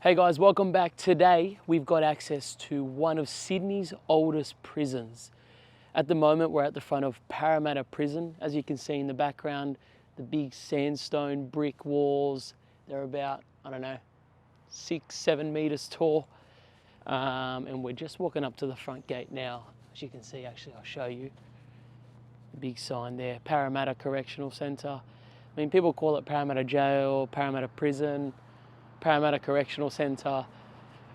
Hey guys, welcome back. Today we've got access to one of Sydney's oldest prisons. At the moment we're at the front of Parramatta Prison. As you can see in the background, the big sandstone brick walls. They're about, 6-7 meters tall. And we're just walking up to the front gate now. As you can see, actually I'll show you. The big sign there, Parramatta Correctional Centre. I mean, people call it Parramatta Gaol, Parramatta Prison, Parramatta Correctional Centre.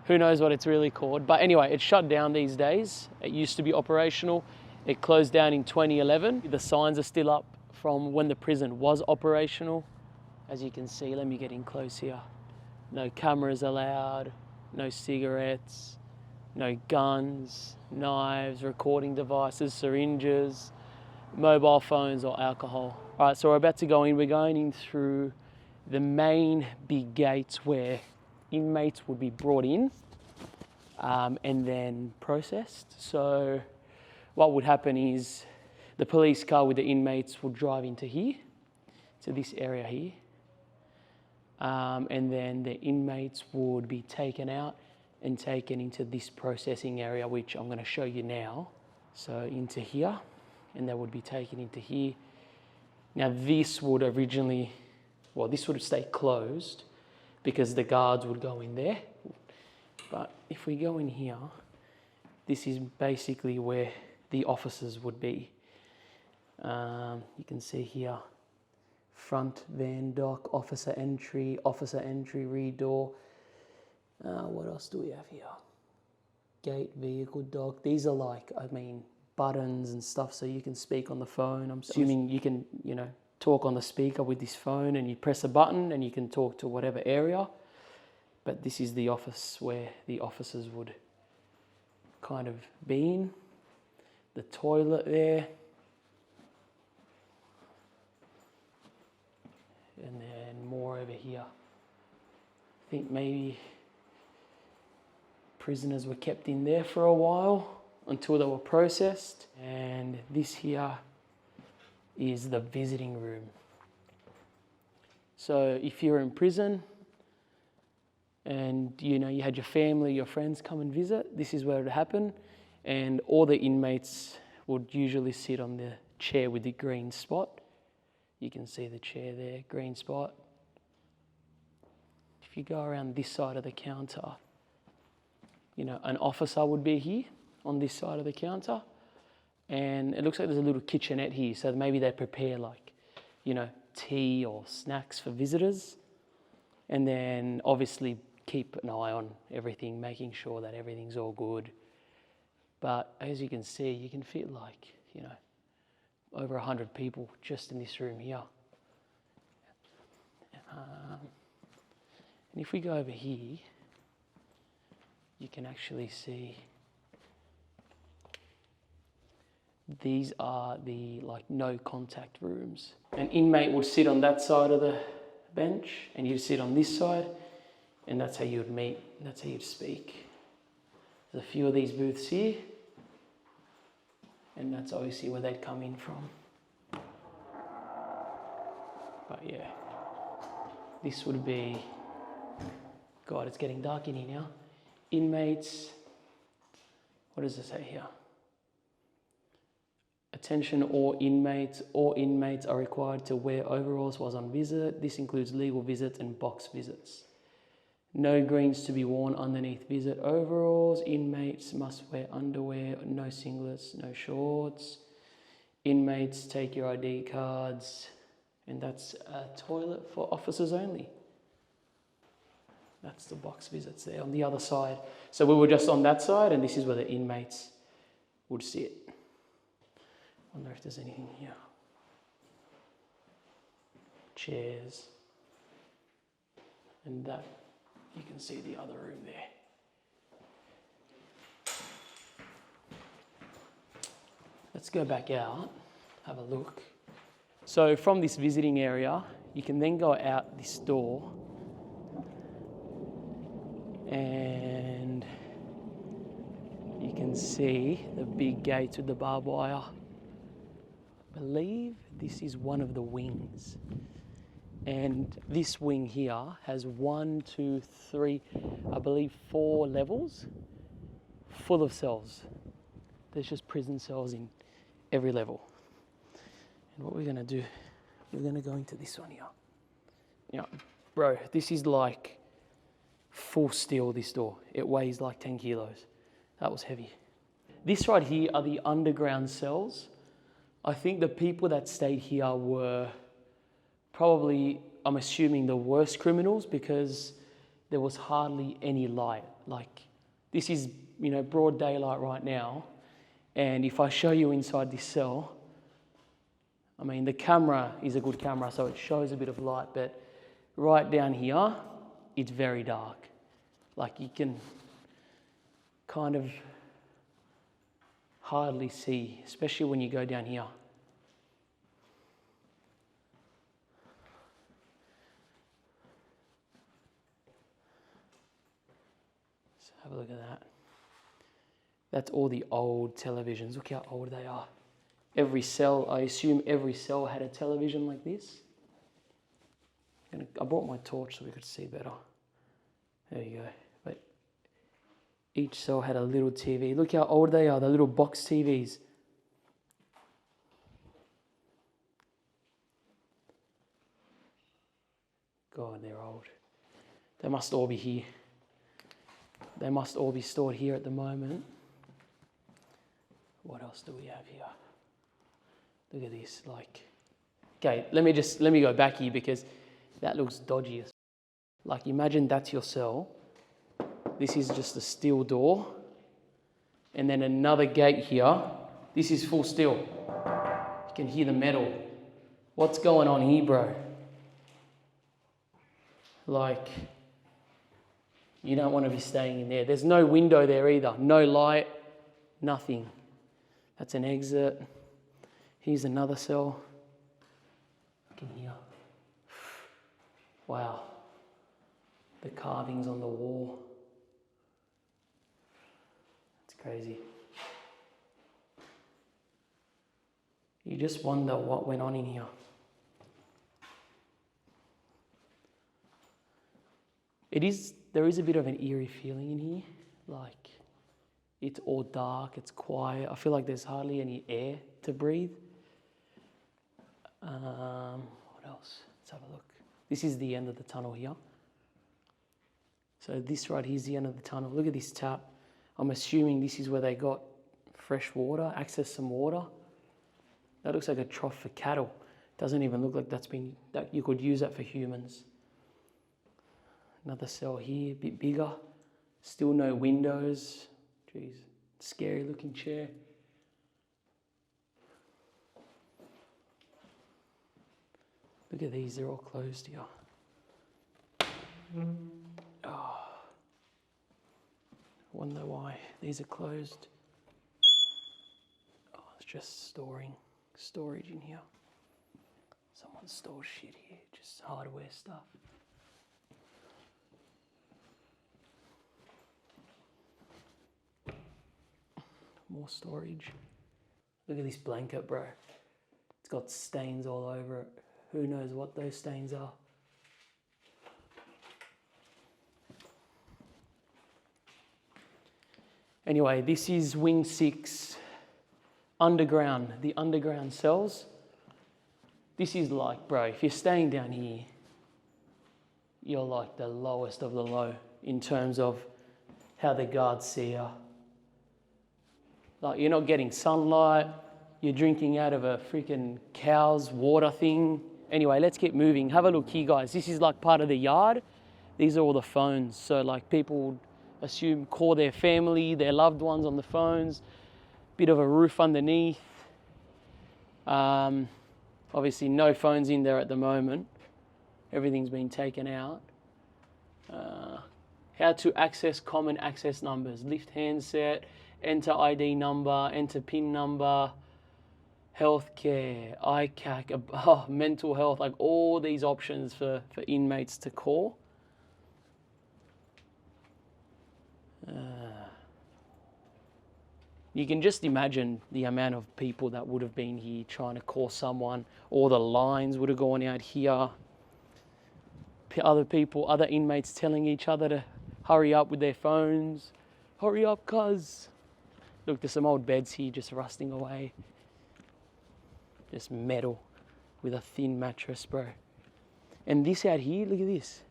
Who knows what it's really called. But anyway, it's shut down these days. It used to be operational. It closed down in 2011. The signs are still up from when the prison was operational. As you can see, let me get in close here. No cameras allowed, no cigarettes, no guns, knives, recording devices, syringes, mobile phones or alcohol. All right, so we're about to go in. We're going in through the main big gates where inmates would be brought in and then processed. So what would happen is the police car with the inmates would drive into here, to this area here. And then the inmates would be taken out and taken into this processing area, which I'm going to show you now. So into here, and they would be taken into here. Now this would originally, this would stay closed because the guards would go in there. But if we go in here, this is basically where the officers would be. You can see here, front van dock, officer entry, rear door. What else do we have here? Gate, vehicle dock. These are buttons and stuff so you can speak on the phone. I'm assuming you can, talk on the speaker with this phone and you press a button and you can talk to whatever area. But this is the office where the officers would kind of be in. The toilet there. And then more over here. I think maybe prisoners were kept in there for a while until they were processed. And this here is the visiting room. So if you're in prison and you had your family, your friends come and visit, this is where it would happen. And all the inmates would usually sit on the chair with the green spot. You can see the chair there, green spot. If you go around this side of the counter, an officer would be here on this side of the counter. And it looks like there's a little kitchenette here, so maybe they prepare tea or snacks for visitors. And then obviously keep an eye on everything, making sure that everything's all good. But as you can see, you can fit over 100 people just in this room here. And if we go over here, you can actually see these are the no contact rooms. An inmate would sit on that side of the bench and you'd sit on this side, and that's how you would meet, that's how you'd speak. There's a few of these booths here, and that's obviously where they'd come in from. But yeah, this would be, God, it's getting dark in here now. Inmates, what does it say here? Attention all inmates are required to wear overalls whilst on visit. This includes legal visits and box visits. No greens to be worn underneath visit overalls. Inmates must wear underwear, no singlets, no shorts. Inmates take your ID cards. And that's a toilet for officers only. That's the box visits there on the other side. So we were just on that side, and this is where the inmates would sit. Wonder if there's anything here. Chairs. And that, you can see the other room there. Let's go back out, have a look. So from this visiting area, you can then go out this door and you can see the big gates with the barbed wire. I believe this is one of the wings. And this wing here has 1, 2, 3, I believe 4 levels full of cells. There's just prison cells in every level. And what we're gonna do, we're gonna go into this one here. Yeah, bro, this is like full steel, this door. It weighs like 10 kilos. That was heavy. This right here are the underground cells. I think the people that stayed here were probably, I'm assuming, the worst criminals, because there was hardly any light. Like, this is, broad daylight right now. And if I show you inside this cell, I mean, the camera is a good camera, so it shows a bit of light, but right down here, it's very dark. Like, you can kind of hardly see, especially when you go down here. So have a look at that. That's all the old televisions. Look how old they are. Every cell, I assume every cell had a television like this. I brought my torch so we could see better. There you go. But each cell had a little TV. Look how old they are, the little box TVs. God, they're old. They must all be here. They must all be stored here at the moment. What else do we have here? Look at this, okay, let me go back here because that looks dodgy. Like, imagine that's your cell. This is just a steel door. And then another gate here. This is full steel. You can hear the metal. What's going on here, bro? Like, you don't want to be staying in there. There's no window there either. No light, nothing. That's an exit. Here's another cell. Look in here. Wow. The carvings on the wall. It's crazy. You just wonder what went on in here. There is a bit of an eerie feeling in here. Like, it's all dark, it's quiet. I feel like there's hardly any air to breathe. What else? Let's have a look. This is the end of the tunnel here. So this right here is the end of the tunnel. Look at this tap. I'm assuming this is where they got fresh water, access some water. That looks like a trough for cattle. Doesn't even look like that you could use that for humans. Another cell here, a bit bigger. Still no windows. Jeez, scary looking chair. Look at these, they're all closed here. Oh, wonder why these are closed. Oh, it's just storage in here. Someone stores shit here, just hardware stuff. More storage. Look at this blanket, bro. It's got stains all over it. Who knows what those stains are? Anyway, this is Wing 6, underground, the underground cells. This is like, bro, if you're staying down here, you're like the lowest of the low in terms of how the guards see you. Like, you're not getting sunlight, you're drinking out of a freaking cow's water thing. Anyway, let's keep moving. Have a look here, guys. This is like part of the yard. These are all the phones. So like people call their family, their loved ones on the phones. Bit of a roof underneath. Obviously no phones in there at the moment. Everything's been taken out. How to access common access numbers. Lift handset, enter ID number, enter PIN number, healthcare, ICAC, mental health, like all these options for inmates to call. You can just imagine the amount of people that would have been here trying to call someone. All the lines would have gone out here. other inmates telling each other to hurry up with their phones. Hurry up, cuz. Look, there's some old beds here just rusting away. Just metal with a thin mattress, bro. And this out here, look at this.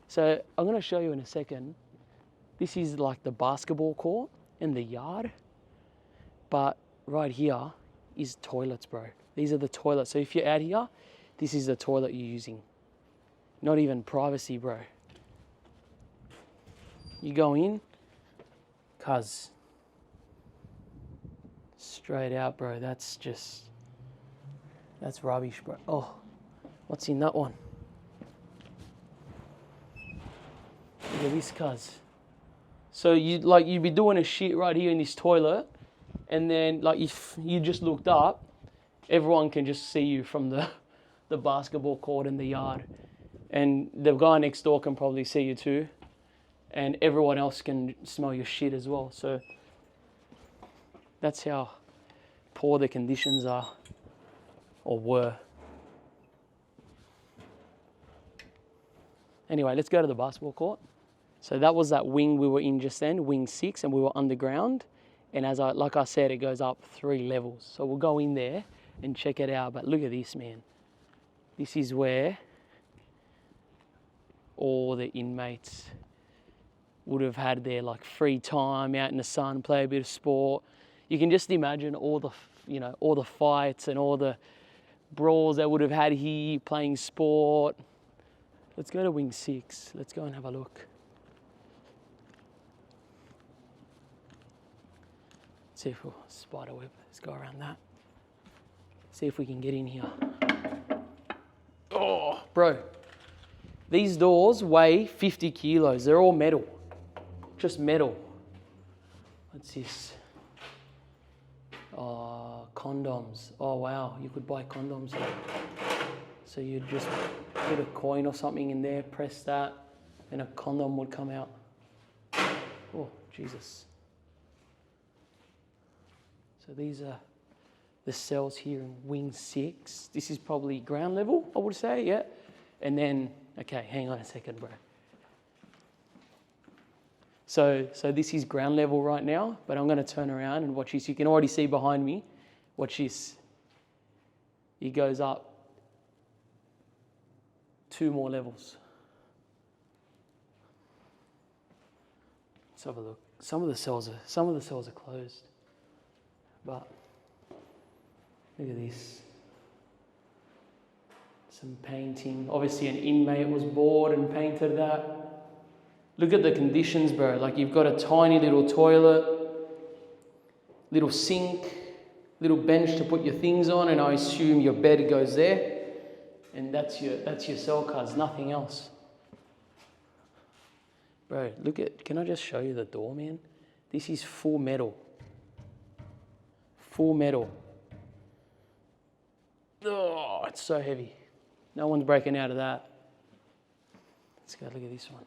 So I'm going to show you in a second. This is like the basketball court and the yard. But right here is toilets, bro. These are the toilets. So if you're out here, this is the toilet you're using. Not even privacy, bro. You go in, cuz. Straight out, bro. That's rubbish, bro. Oh, what's in that one? Look at this, cuz. So you'd be doing a shit right here in this toilet, and then like if you just looked up, everyone can just see you from the basketball court in the yard. And the guy next door can probably see you too. And everyone else can smell your shit as well. So that's how poor the conditions are, or were. Anyway, let's go to the basketball court. So that was that wing we were in just then, wing 6, and we were underground. And like I said, it goes up 3 levels. So we'll go in there and check it out. But look at this, man. This is where all the inmates would have had their like free time out in the sun, play a bit of sport. You can just imagine all the fights and all the brawls they would have had here, playing sport. Let's go to wing 6. Let's go and have a look. Let's see if we'll spider web. Let's go around that. See if we can get in here. Oh, bro. These doors weigh 50 kilos. They're all metal. Just metal. What's this? Oh, condoms. Oh, wow. You could buy condoms here. So you'd just put a coin or something in there, press that, and a condom would come out. Oh, Jesus. So these are the cells here in wing 6. This is probably ground level, I would say, yeah. And then, okay, hang on a second, bro. So this is ground level right now, but I'm going to turn around and watch this. You can already see behind me. Watch this. It goes up 2 more levels. Let's have a look. Some of the cells are closed. But look at this. Some painting. Obviously an inmate was bored and painted that. Look at the conditions, bro. Like you've got a tiny little toilet, little sink, little bench to put your things on, and I assume your bed goes there. And that's your cell cards, nothing else. Bro, can I just show you the door, man? This is full metal. Full metal. Oh, it's so heavy. No one's breaking out of that. Let's go look at this one.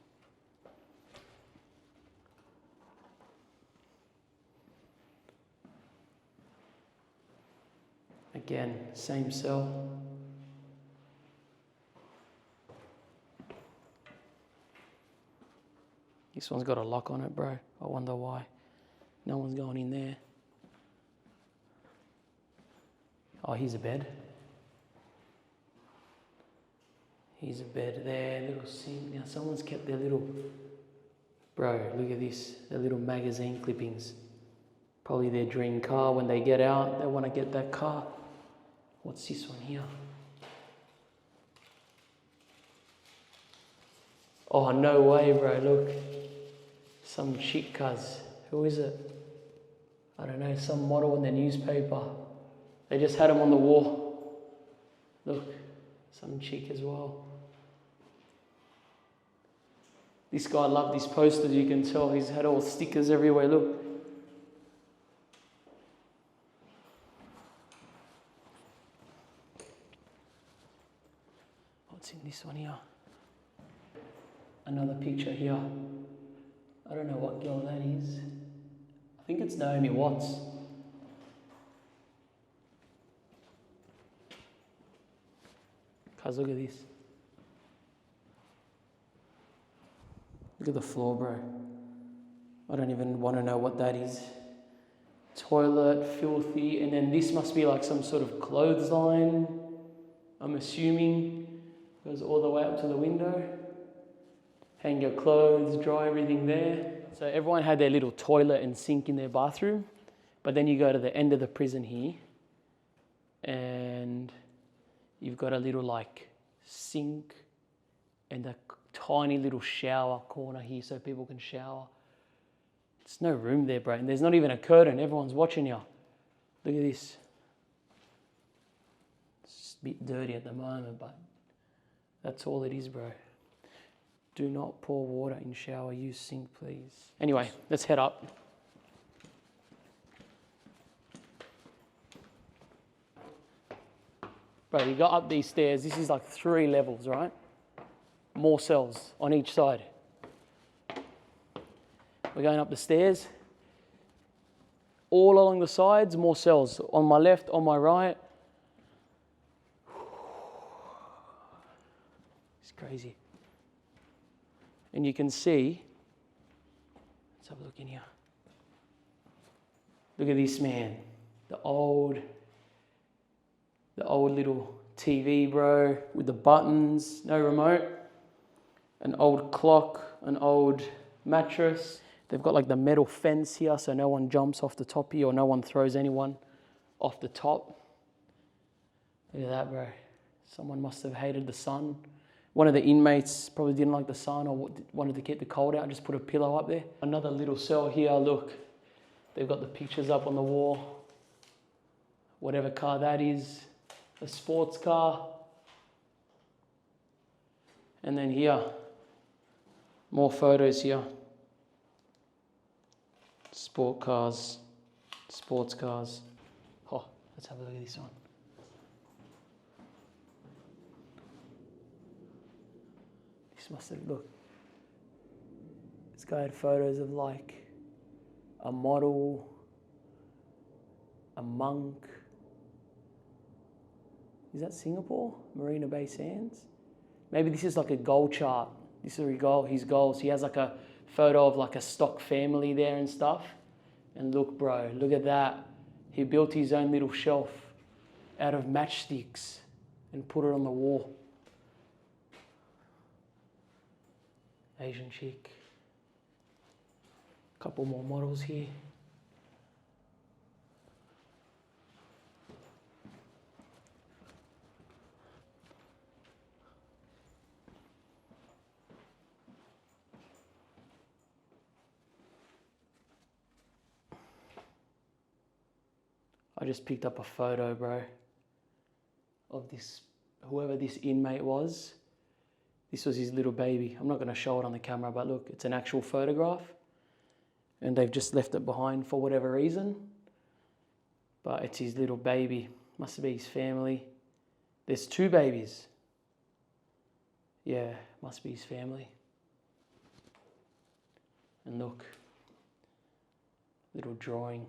Again, same cell. This one's got a lock on it, bro. I wonder why. No one's going in there. Oh, here's a bed. Here's a bed there, little sink. Now someone's kept their little... Bro, look at this. Their little magazine clippings. Probably their dream car. When they get out, they want to get that car. What's this one here? Oh, no way, bro. Look. Some chick, cuz. Who is it? I don't know, some model in the newspaper. They just had him on the wall. Look, some chick as well. This guy loved his posters, you can tell. He's had all stickers everywhere, look. What's in this one here? Another picture here. I don't know what girl that is. I think it's Naomi Watts. Cuz, look at this. Look at the floor, bro. I don't even want to know what that is. Toilet, filthy, and then this must be like some sort of clothesline, I'm assuming. Goes all the way up to the window. Hang your clothes, dry everything there. So everyone had their little toilet and sink in their bathroom, but then you go to the end of the prison here and you've got a little like sink and a tiny little shower corner here so people can shower. There's no room there, bro, and there's not even a curtain. Everyone's watching you. Look at this. It's a bit dirty at the moment, but that's all it is, bro. Do not pour water in shower. Use sink, please. Anyway, let's head up. Bro, you got up these stairs. This is like 3 levels, right? More cells on each side. We're going up the stairs. All along the sides, more cells. On my left, on my right. It's crazy. And you can see, let's have a look in here. Look at this, man. The old little TV, bro, with the buttons, no remote. An old clock, an old mattress. They've got like the metal fence here so no one jumps off the top here or no one throws anyone off the top. Look at that, bro. Someone must have hated the sun. One of the inmates probably didn't like the sun or wanted to keep the cold out, just put a pillow up there. Another little cell here, look. They've got the pictures up on the wall. Whatever car that is, a sports car. And then here, more photos here. Sport cars, sports cars. Oh, let's have a look at this one. This must have, look. This guy had photos of like a model, a monk. Is that Singapore? Marina Bay Sands? Maybe this is like a goal chart. This is his goals. He has like a photo of like a stock family there and stuff. And look, bro, look at that. He built his own little shelf out of matchsticks and put it on the wall. Asian chick. Couple more models here. I just picked up a photo, bro, of this, whoever this inmate was. This was his little baby. I'm not going to show it on the camera, but look, it's an actual photograph. And they've just left it behind for whatever reason. But it's his little baby. Must be his family. There's 2 babies. Yeah, must be his family. And look, little drawing.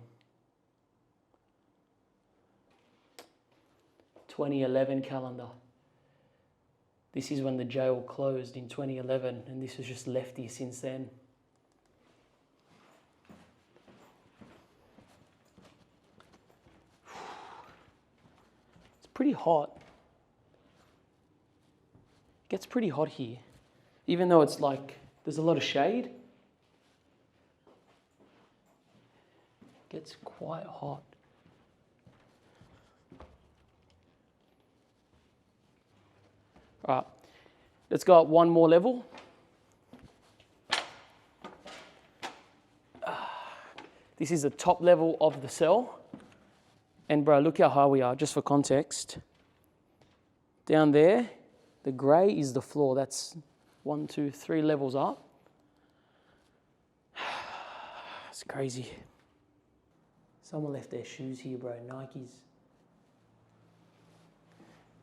2011 calendar. This is when the jail closed in 2011, and this has just left here since then. It's pretty hot. It gets pretty hot here, even though it's like there's a lot of shade. It gets quite hot. All right, let's go up one more level. This is the top level of the cell. And bro, look how high we are, just for context. Down there, the grey is the floor. That's 1, 2, 3 levels up. It's crazy. Someone left their shoes here, bro, Nikes.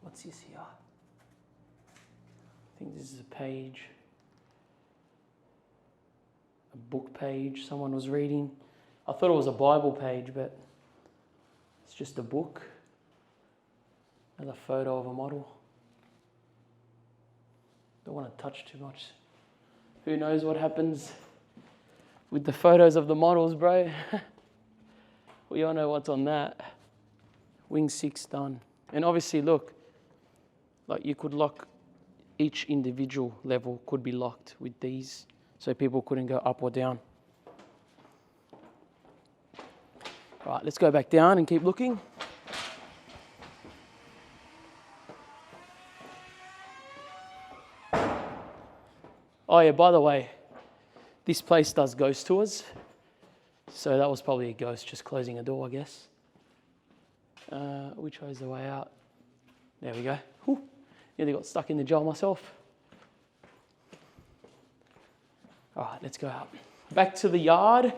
What's this here? I think this is a page, a book page someone was reading. I thought it was a Bible page, but it's just a book. Another photo of a model. Don't want to touch too much. Who knows what happens with the photos of the models, bro. We all know what's on that. Wing 6 done. And obviously, look, like you could lock each individual level could be locked with these, so people couldn't go up or down. All right, let's go back down and keep looking. Oh yeah, by the way, this place does ghost tours. So that was probably a ghost just closing a door, I guess. Which way is the way out? There we go. Whew. Nearly got stuck in the jail myself. All right, let's go out. Back to the yard.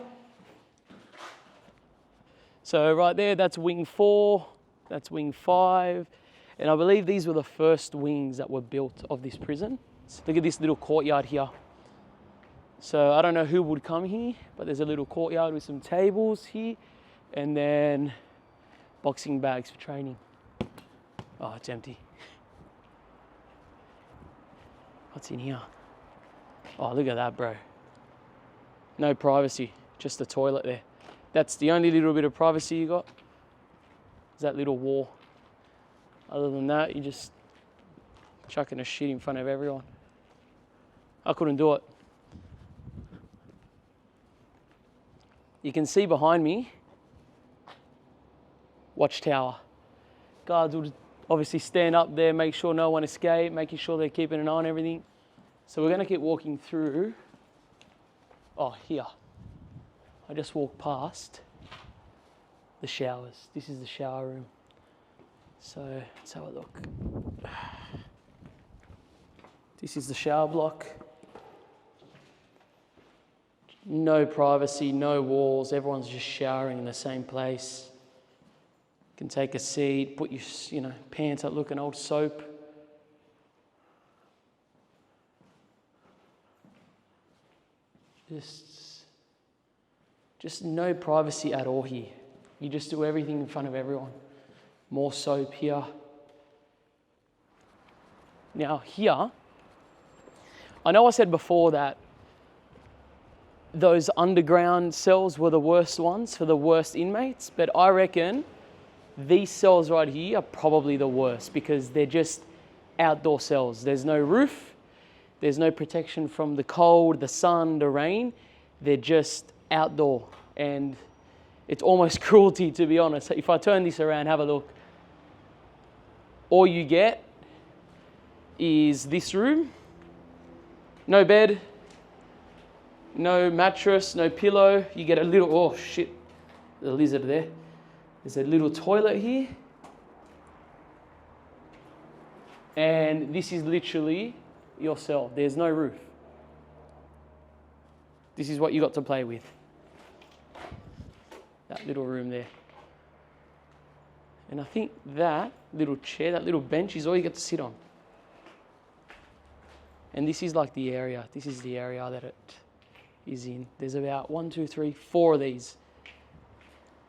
So right there, that's wing 4, that's wing 5. And I believe these were the first wings that were built of this prison. So look at this little courtyard here. So I don't know who would come here, but there's a little courtyard with some tables here, and then boxing bags for training. Oh, it's empty. What's in here? Oh, look at that, bro. No privacy, just a toilet there. That's the only little bit of privacy you got, is that little wall. Other than that, you're just chucking a shit in front of everyone. I couldn't do it. You can see behind me, watchtower. Guards will obviously stand up there, make sure no one escapes, making sure they're keeping an eye on everything. So we're gonna keep walking through. Oh, here. I just walked past the showers. This is the shower room. So let's have a look. This is the shower block. No privacy, no walls. Everyone's just showering in the same place. You can take a seat, put your pants up, look, an old soap. Just no privacy at all here. You just do everything in front of everyone. More soap here. Now here, I know I said before that those underground cells were the worst ones for the worst inmates, but I reckon these cells right here are probably the worst because they're just outdoor cells. There's no roof, there's no protection from the cold, the sun, the rain. They're just outdoor, and it's almost cruelty, to be honest. If I turn this around, have a look. All you get is this room, no bed, no mattress, no pillow. You get a little, oh shit, there's a lizard there. There's a little toilet here. And this is literally your cell. There's no roof. This is what you got to play with. That little room there. And I think that little chair, that little bench is all you get to sit on. And this is like the area. This is the area that it is in. There's about 1, 2, 3, 4 of these.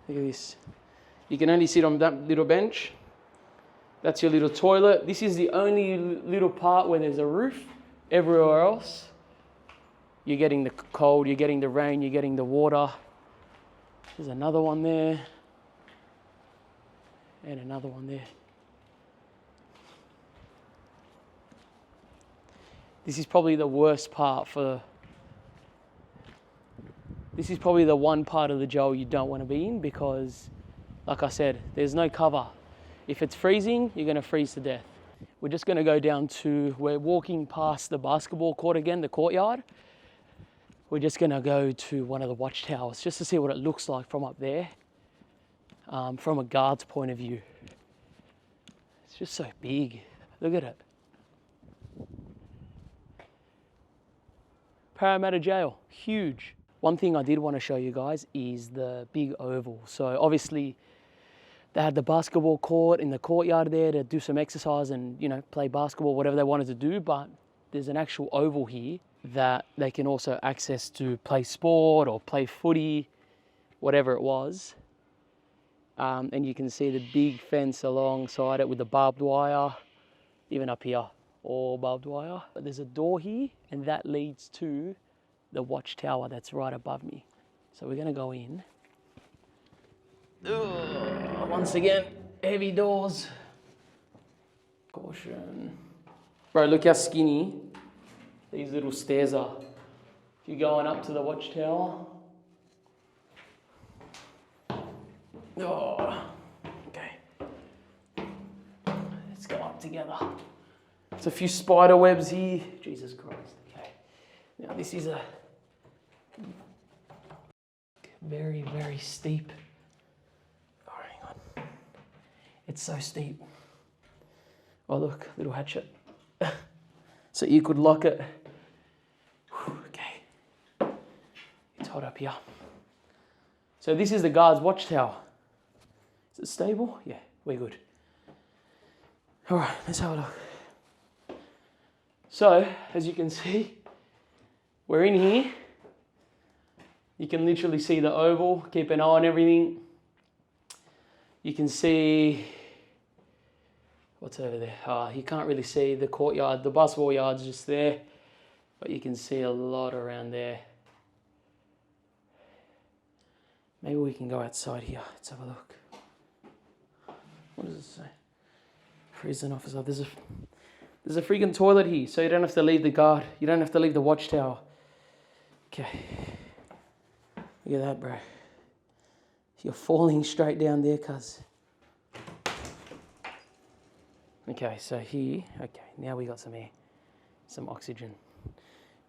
Look at this. You can only sit on that little bench. That's your little toilet. This is the only little part where there's a roof. Everywhere else, you're getting the cold, you're getting the rain, you're getting the water. There's another one there. And another one there. This is probably the worst part this is probably the one part of the jail you don't want to be in because, like I said, there's no cover. If it's freezing, you're going to freeze to death. We're just going to go down to, we're walking past the basketball court again, the courtyard. We're just going to go to one of the watchtowers just to see what it looks like from up there, from a guard's point of view. It's just so big. Look at it. Parramatta Gaol, huge. One thing I did want to show you guys is the big oval. So obviously they had the basketball court in the courtyard there to do some exercise and, play basketball, whatever they wanted to do. But there's an actual oval here that they can also access to play sport or play footy, whatever it was. And you can see the big fence alongside it with the barbed wire, even up here, all barbed wire. But there's a door here and that leads to the watchtower that's right above me. So we're gonna go in. Ugh, once again, heavy doors. Caution. Bro, look how skinny these little stairs are. If you're going up to the watchtower. Oh, okay. Let's go up together. There's a few spider webs here. Jesus Christ. Okay. Now this is a very, very steep. Oh, hang on. It's so steep. Oh look, little hatchet. So you could lock it. Okay. It's hot up here. So this is the guard's watchtower. Is it stable? Yeah, we're good. All right, let's have a look. So, as you can see, we're in here. You can literally see the oval, keep an eye on everything. You can see, what's over there? You can't really see the courtyard. The basketball yard's just there, but you can see a lot around there. Maybe we can go outside here. Let's have a look. What does it say? Prison officer. There's a freaking toilet here, so you don't have to leave the guard. You don't have to leave the watchtower. Okay. Look at that, bro. You're falling straight down there, cuz. Okay, so here, okay, now we got some air, some oxygen.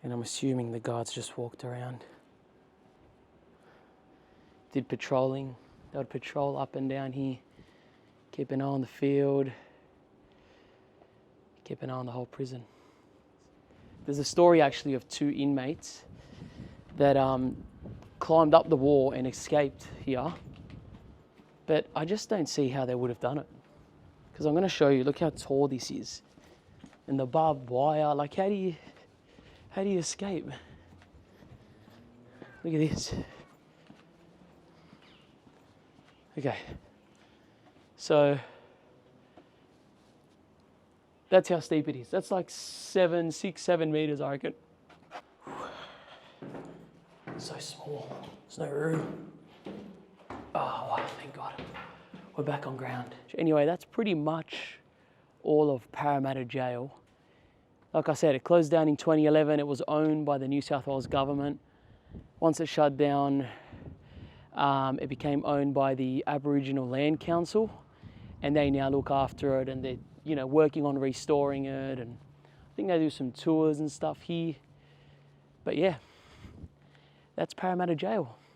And I'm assuming the guards just walked around. Did patrolling. They would patrol up and down here. Keep an eye on the field. Keep an eye on the whole prison. There's a story actually of 2 inmates that climbed up the wall and escaped here. But I just don't see how they would have done it. Because I'm going to show you, look how tall this is. And the barbed wire, like how do you escape? Look at this. Okay. So that's how steep it is. That's like 7 meters, I reckon. So small. There's no room. Oh, wow, thank God. We're back on ground. Anyway, that's pretty much all of Parramatta Gaol. Like I said, it closed down in 2011. It was owned by the New South Wales government. Once it shut down, it became owned by the Aboriginal Land Council, and they now look after it, and they're working on restoring it, and I think they do some tours and stuff here. But yeah, that's Parramatta Gaol.